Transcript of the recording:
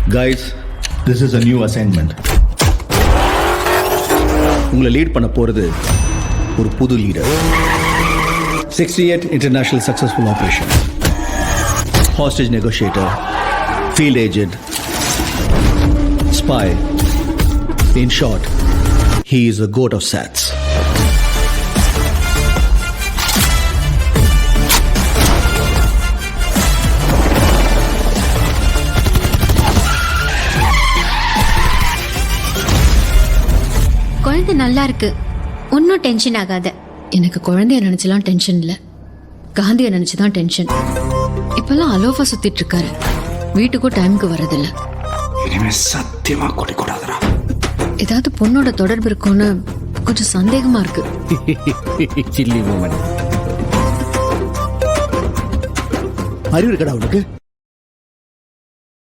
Guys, this is a new assignment. உங்களை lead பண்ண போறது ஒரு புது leader. 68 international successful operation. Hostage negotiator, field agent, spy. In short, he is a goat of SATS. குழந்தை நல்லா இருக்கு, ஒன்னும் டென்ஷன் ஆகாத. எனக்கு குழந்தைய நினைச்சலாம் டென்ஷன் இல்ல, காந்திய நினைச்சுதான் டென்ஷன். இப்பெல்லாம் அலோஃபா சுத்திட்டு இருக்காரு, வீட்டுக்கும் டைமுக்கு வர்றதில்ல. இனிமே சத்தியமா கூடாதுடா. ஏதாவது பொண்ணோட தொடர்பு இருக்கும்னு கொஞ்சம் சந்தேகமா இருக்கு. Silly moment. அறிவு இருக்கடா உனக்கு?